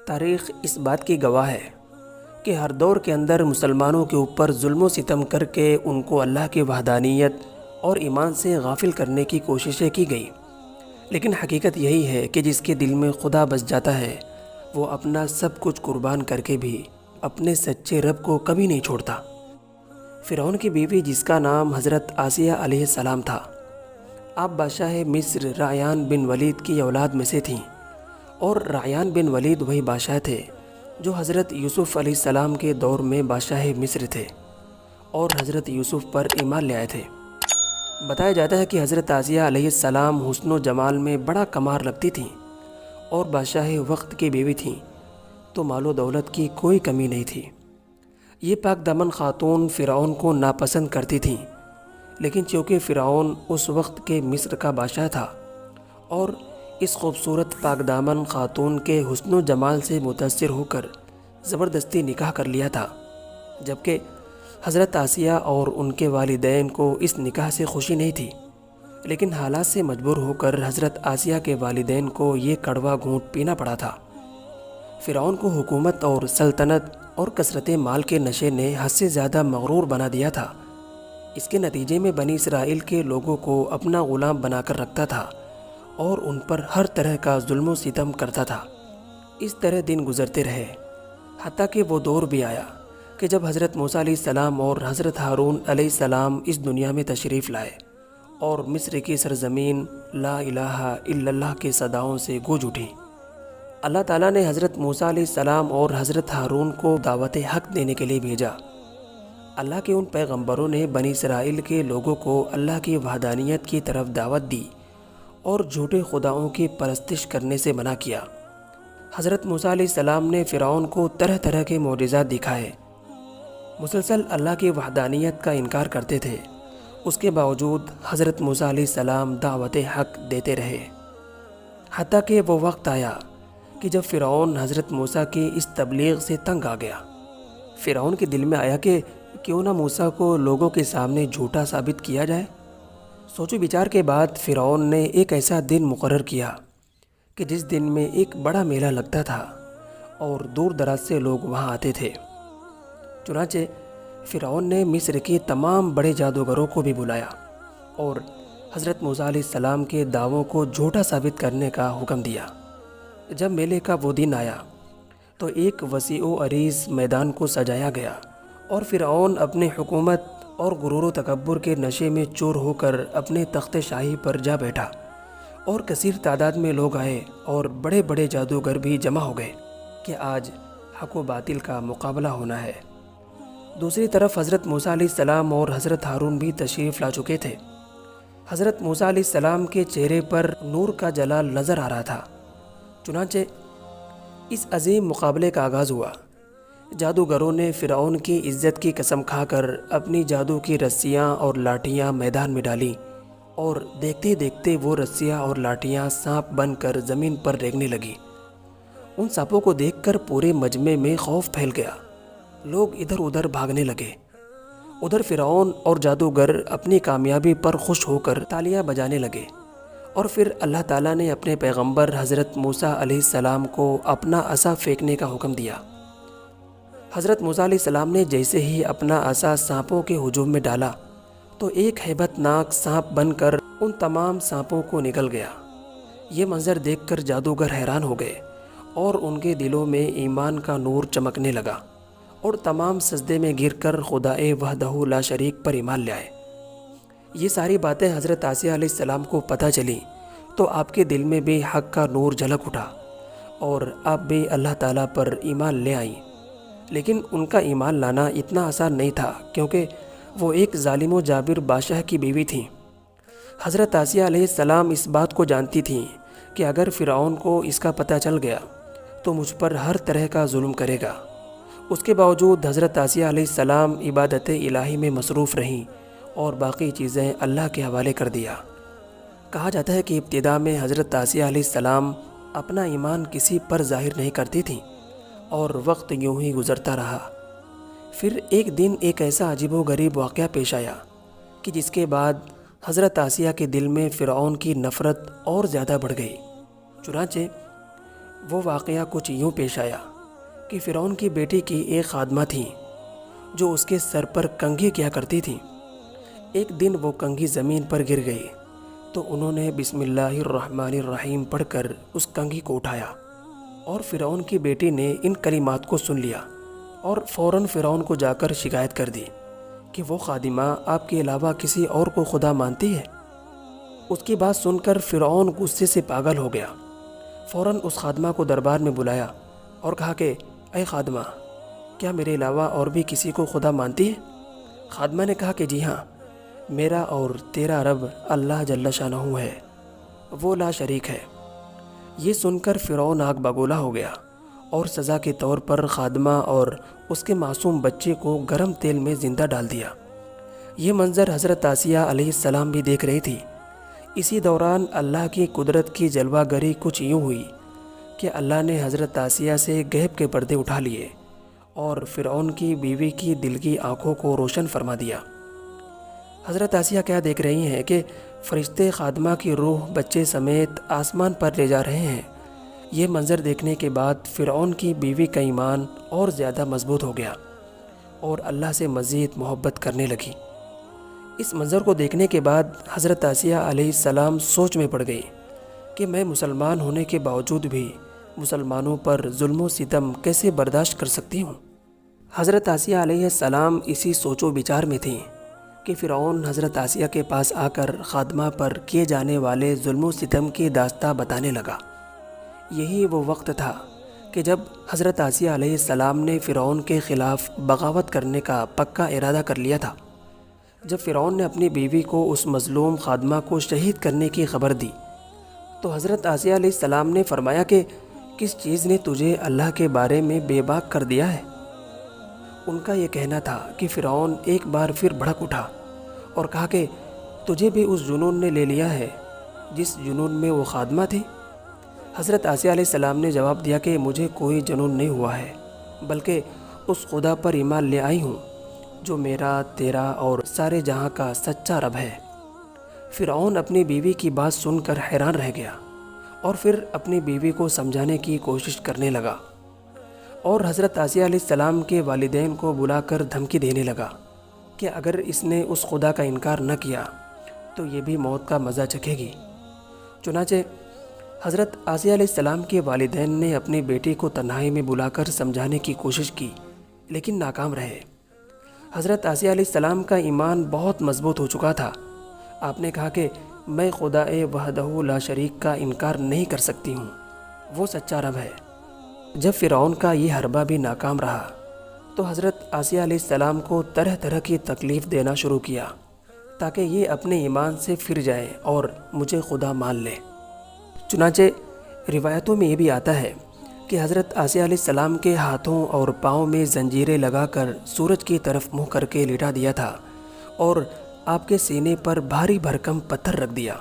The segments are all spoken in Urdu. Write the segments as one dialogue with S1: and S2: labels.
S1: تاریخ اس بات کی گواہ ہے کہ ہر دور کے اندر مسلمانوں کے اوپر ظلم و ستم کر کے ان کو اللہ کی وحدانیت اور ایمان سے غافل کرنے کی کوششیں کی گئی، لیکن حقیقت یہی ہے کہ جس کے دل میں خدا بس جاتا ہے وہ اپنا سب کچھ قربان کر کے بھی اپنے سچے رب کو کبھی نہیں چھوڑتا۔ فرعون کی بیوی جس کا نام حضرت آسیہ علیہ السلام تھا، آپ بادشاہ مصر رایان بن ولید کی اولاد میں سے تھیں، اور رایان بن ولید وہی بادشاہ تھے جو حضرت یوسف علیہ السلام کے دور میں بادشاہ مصر تھے اور حضرت یوسف پر ایمان لے آئے تھے۔ بتایا جاتا ہے کہ حضرت آسیہ علیہ السلام حسن و جمال میں بڑا کمار لگتی تھیں اور بادشاہ وقت کی بیوی تھیں، تو مال و دولت کی کوئی کمی نہیں تھی۔ یہ پاک دامن خاتون فرعون کو ناپسند کرتی تھیں، لیکن چونکہ فرعون اس وقت کے مصر کا بادشاہ تھا اور اس خوبصورت پاک دامن خاتون کے حسن و جمال سے متاثر ہو کر زبردستی نکاح کر لیا تھا، جبکہ حضرت آسیہ اور ان کے والدین کو اس نکاح سے خوشی نہیں تھی، لیکن حالات سے مجبور ہو کر حضرت آسیہ کے والدین کو یہ کڑوا گھونٹ پینا پڑا تھا۔ فرعون کو حکومت اور سلطنت اور کثرت مال کے نشے نے حد سے زیادہ مغرور بنا دیا تھا۔ اس کے نتیجے میں بنی اسرائیل کے لوگوں کو اپنا غلام بنا کر رکھتا تھا اور ان پر ہر طرح کا ظلم و ستم کرتا تھا۔ اس طرح دن گزرتے رہے، حتیٰ کہ وہ دور بھی آیا کہ جب حضرت موسیٰ علیہ السلام اور حضرت ہارون علیہ السلام اس دنیا میں تشریف لائے اور مصر کی سرزمین لا الہ الا اللہ کے صداؤں سے گونج اٹھی۔ اللہ تعالیٰ نے حضرت موسیٰ علیہ السلام اور حضرت ہارون کو دعوت حق دینے کے لیے بھیجا۔ اللہ کے ان پیغمبروں نے بنی اسرائیل کے لوگوں کو اللہ کی وحدانیت کی طرف دعوت دی اور جھوٹے خداؤں کی پرستش کرنے سے منع کیا۔ حضرت موسیٰ علیہ السلام نے فرعون کو طرح طرح کے معجزات دکھائے، مسلسل اللہ کی وحدانیت کا انکار کرتے تھے۔ اس کے باوجود حضرت موسیٰ علیہ السلام دعوت حق دیتے رہے، حتیٰ کہ وہ وقت آیا کہ جب فرعون حضرت موسیٰ کی اس تبلیغ سے تنگ آ گیا۔ فرعون کے دل میں آیا کہ کیوں نہ موسیٰ کو لوگوں کے سامنے جھوٹا ثابت کیا جائے۔ سوچ و بچار کے بعد فرعون نے ایک ایسا دن مقرر کیا کہ جس دن میں ایک بڑا میلہ لگتا تھا اور دور دراز سے لوگ وہاں آتے تھے۔ چنانچہ فرعون نے مصر کے تمام بڑے جادوگروں کو بھی بلایا اور حضرت موسیٰ علیہ السلام کے دعووں کو جھوٹا ثابت کرنے کا حکم دیا۔ جب میلے کا وہ دن آیا تو ایک وسیع و عریض میدان کو سجایا گیا اور فرعون اپنے حکومت اور غرور و تکبر کے نشے میں چور ہو کر اپنے تخت شاہی پر جا بیٹھا، اور کثیر تعداد میں لوگ آئے اور بڑے بڑے جادوگر بھی جمع ہو گئے کہ آج حق و باطل کا مقابلہ ہونا ہے۔ دوسری طرف حضرت موسیٰ علیہ السلام اور حضرت ہارون بھی تشریف لا چکے تھے۔ حضرت موسیٰ علیہ السلام کے چہرے پر نور کا جلال نظر آ رہا تھا۔ چنانچہ اس عظیم مقابلے کا آغاز ہوا۔ جادوگروں نے فرعون کی عزت کی قسم کھا کر اپنی جادو کی رسیاں اور لاٹھیاں میدان میں ڈالیں، اور دیکھتے دیکھتے وہ رسیاں اور لاٹھیاں سانپ بن کر زمین پر ریگنے لگی۔ ان سانپوں کو دیکھ کر پورے مجمع میں خوف پھیل گیا، لوگ ادھر ادھر بھاگنے لگے۔ ادھر فرعون اور جادوگر اپنی کامیابی پر خوش ہو کر تالیاں بجانے لگے، اور پھر اللہ تعالیٰ نے اپنے پیغمبر حضرت موسیٰ علیہ السلام کو اپنا عصا پھینکنے کا حکم دیا۔ حضرت موسیٰ علیہ السلام نے جیسے ہی اپنا عصا سانپوں کے ہجوم میں ڈالا تو ایک ہیبت ناک سانپ بن کر ان تمام سانپوں کو نگل گیا۔ یہ منظر دیکھ کر جادوگر حیران ہو گئے اور ان کے دلوں میں ایمان کا نور چمکنے لگا، اور تمام سجدے میں گر کر خدائے وحدہ لا شریک پر ایمان لے آئے۔ یہ ساری باتیں حضرت آسیہ علیہ السلام کو پتہ چلی تو آپ کے دل میں بھی حق کا نور جھلک اٹھا اور آپ بھی اللہ تعالیٰ پر ایمان لے آئیں۔ لیکن ان کا ایمان لانا اتنا آسان نہیں تھا، کیونکہ وہ ایک ظالم و جابر بادشاہ کی بیوی تھیں۔ حضرت آسیہ علیہ السلام اس بات کو جانتی تھیں کہ اگر فرعون کو اس کا پتہ چل گیا تو مجھ پر ہر طرح کا ظلم کرے گا۔ اس کے باوجود حضرت آسیہ علیہ السلام عبادت الہی میں مصروف رہیں اور باقی چیزیں اللہ کے حوالے کر دیا۔ کہا جاتا ہے کہ ابتدا میں حضرت آسیہ علیہ السلام اپنا ایمان کسی پر ظاہر نہیں کرتی تھیں، اور وقت یوں ہی گزرتا رہا۔ پھر ایک دن ایک ایسا عجیب و غریب واقعہ پیش آیا کہ جس کے بعد حضرت آسیہ کے دل میں فرعون کی نفرت اور زیادہ بڑھ گئی۔ چنانچہ وہ واقعہ کچھ یوں پیش آیا کہ فرعون کی بیٹی کی ایک خادمہ تھی جو اس کے سر پر کنگھی کیا کرتی تھی۔ ایک دن وہ کنگھی زمین پر گر گئی تو انہوں نے بسم اللہ الرحمن الرحیم پڑھ کر اس کنگھی کو اٹھایا، اور فرعون کی بیٹی نے ان کلمات کو سن لیا اور فوراً فرعون کو جا کر شکایت کر دی کہ وہ خادمہ آپ کے علاوہ کسی اور کو خدا مانتی ہے۔ اس کی بات سن کر فرعون غصے سے پاگل ہو گیا۔ فوراً اس خادمہ کو دربار میں بلایا اور کہا کہ اے خادمہ، کیا میرے علاوہ اور بھی کسی کو خدا مانتی ہے؟ خادمہ نے کہا کہ جی ہاں، میرا اور تیرا رب اللہ جل شانہ ہے، وہ لا شریک ہے۔ یہ سن کر فرعون آگ بگولا ہو گیا اور سزا کے طور پر خادمہ اور اس کے معصوم بچے کو گرم تیل میں زندہ ڈال دیا۔ یہ منظر حضرت آسیہ علیہ السلام بھی دیکھ رہی تھی۔ اسی دوران اللہ کی قدرت کی جلوہ گری کچھ یوں ہوئی کہ اللہ نے حضرت آسیہ سے غیب کے پردے اٹھا لیے اور فرعون کی بیوی کی دل کی آنکھوں کو روشن فرما دیا۔ حضرت آسیہ کیا دیکھ رہی ہیں کہ فرشتے خادمہ کی روح بچے سمیت آسمان پر لے جا رہے ہیں۔ یہ منظر دیکھنے کے بعد فرعون کی بیوی کا ایمان اور زیادہ مضبوط ہو گیا اور اللہ سے مزید محبت کرنے لگی۔ اس منظر کو دیکھنے کے بعد حضرت آسیہ علیہ السلام سوچ میں پڑ گئی کہ میں مسلمان ہونے کے باوجود بھی مسلمانوں پر ظلم و ستم کیسے برداشت کر سکتی ہوں۔ حضرت آسیہ علیہ السلام اسی سوچ و بچار میں تھیں کہ فرعون حضرت آسیہ کے پاس آ کر خادمہ پر کیے جانے والے ظلم و ستم کی داستان بتانے لگا۔ یہی وہ وقت تھا کہ جب حضرت آسیہ علیہ السلام نے فرعون کے خلاف بغاوت کرنے کا پکا ارادہ کر لیا تھا۔ جب فرعون نے اپنی بیوی کو اس مظلوم خادمہ کو شہید کرنے کی خبر دی تو حضرت آسیہ علیہ السلام نے فرمایا کہ کس چیز نے تجھے اللہ کے بارے میں بے باک کر دیا ہے؟ ان کا یہ کہنا تھا کہ فرعون ایک بار پھر بھڑک اٹھا اور کہا کہ تجھے بھی اس جنون نے لے لیا ہے جس جنون میں وہ خادمہ تھی۔ حضرت آسیہ علیہ السلام نے جواب دیا کہ مجھے کوئی جنون نہیں ہوا ہے، بلکہ اس خدا پر ایمان لے آئی ہوں جو میرا، تیرا اور سارے جہاں کا سچا رب ہے۔ فرعون اپنی بیوی کی بات سن کر حیران رہ گیا اور پھر اپنی بیوی کو سمجھانے کی کوشش کرنے لگا اور حضرت آسیہ علیہ السلام کے والدین کو بلا کر دھمکی دینے لگا کہ اگر اس نے اس خدا کا انکار نہ کیا تو یہ بھی موت کا مزہ چکھے گی۔ چنانچہ حضرت آسیہ علیہ السلام کے والدین نے اپنی بیٹی کو تنہائی میں بلا کر سمجھانے کی کوشش کی لیکن ناکام رہے۔ حضرت آسیہ علیہ السلام کا ایمان بہت مضبوط ہو چکا تھا۔ آپ نے کہا کہ میں خدا وحدہ لا شریک کا انکار نہیں کر سکتی ہوں، وہ سچا رب ہے۔ جب فرعون کا یہ حربہ بھی ناکام رہا تو حضرت آسیہ علیہ السلام کو طرح طرح کی تکلیف دینا شروع کیا تاکہ یہ اپنے ایمان سے پھر جائے اور مجھے خدا مان لے۔ چنانچہ روایتوں میں یہ بھی آتا ہے کہ حضرت آسیہ علیہ السلام کے ہاتھوں اور پاؤں میں زنجیریں لگا کر سورج کی طرف منہ کر کے لٹا دیا تھا اور آپ کے سینے پر بھاری بھرکم پتھر رکھ دیا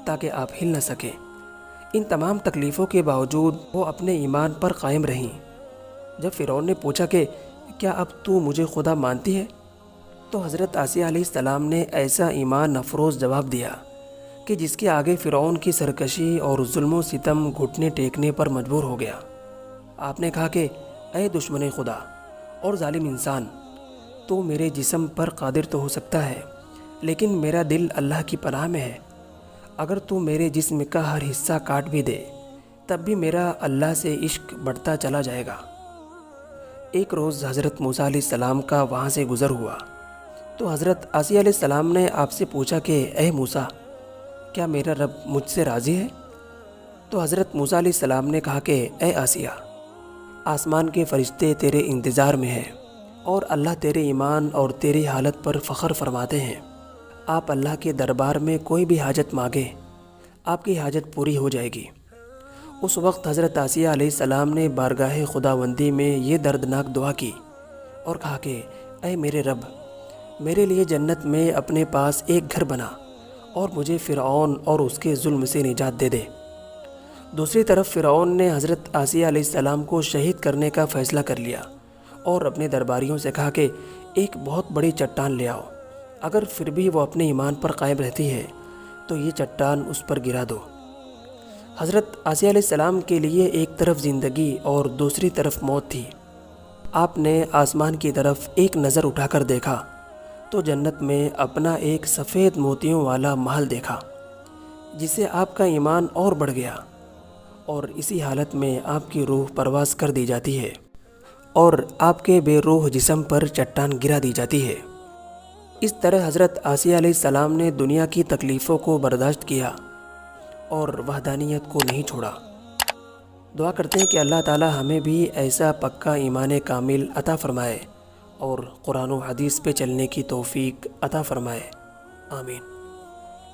S1: تاکہ آپ ہل نہ سکیں۔ ان تمام تکلیفوں کے باوجود وہ اپنے ایمان پر قائم رہیں۔ جب فرعون نے پوچھا کہ کیا اب تو مجھے خدا مانتی ہے، تو حضرت آسیہ علیہ السلام نے ایسا ایمان افروز جواب دیا کہ جس کے آگے فرعون کی سرکشی اور ظلم و ستم گھٹنے ٹیکنے پر مجبور ہو گیا۔ آپ نے کہا کہ اے دشمن خدا اور ظالم انسان، تو میرے جسم پر قادر تو ہو سکتا ہے لیکن میرا دل اللہ کی پناہ میں ہے۔ اگر تو میرے جسم کا ہر حصہ کاٹ بھی دے تب بھی میرا اللہ سے عشق بڑھتا چلا جائے گا۔ ایک روز حضرت موسیٰ علیہ السلام کا وہاں سے گزر ہوا تو حضرت آسیہ علیہ السلام نے آپ سے پوچھا کہ اے موسیٰ، کیا میرا رب مجھ سے راضی ہے؟ تو حضرت موسیٰ علیہ السلام نے کہا کہ اے آسیہ، آسمان کے فرشتے تیرے انتظار میں ہیں اور اللہ تیرے ایمان اور تیری حالت پر فخر فرماتے ہیں۔ آپ اللہ کے دربار میں کوئی بھی حاجت مانگیں، آپ کی حاجت پوری ہو جائے گی۔ اس وقت حضرت آسیہ علیہ السلام نے بارگاہ خداوندی میں یہ دردناک دعا کی اور کہا کہ اے میرے رب، میرے لیے جنت میں اپنے پاس ایک گھر بنا اور مجھے فرعون اور اس کے ظلم سے نجات دے دے۔ دوسری طرف فرعون نے حضرت آسیہ علیہ السلام کو شہید کرنے کا فیصلہ کر لیا اور اپنے درباریوں سے کہا کہ ایک بہت بڑی چٹان لے آؤ، اگر پھر بھی وہ اپنے ایمان پر قائم رہتی ہے تو یہ چٹان اس پر گرا دو۔ حضرت آسیہ علیہ السلام کے لیے ایک طرف زندگی اور دوسری طرف موت تھی۔ آپ نے آسمان کی طرف ایک نظر اٹھا کر دیکھا تو جنت میں اپنا ایک سفید موتیوں والا محل دیکھا، جس سے آپ کا ایمان اور بڑھ گیا، اور اسی حالت میں آپ کی روح پرواز کر دی جاتی ہے اور آپ کے بے روح جسم پر چٹان گرا دی جاتی ہے۔ اس طرح حضرت آسیہ علیہ السلام نے دنیا کی تکلیفوں کو برداشت کیا اور وحدانیت کو نہیں چھوڑا۔ دعا کرتے ہیں کہ اللہ تعالی ہمیں بھی ایسا پکا ایمان کامل عطا فرمائے اور قرآن و حدیث پہ چلنے کی توفیق عطا فرمائے۔ آمین۔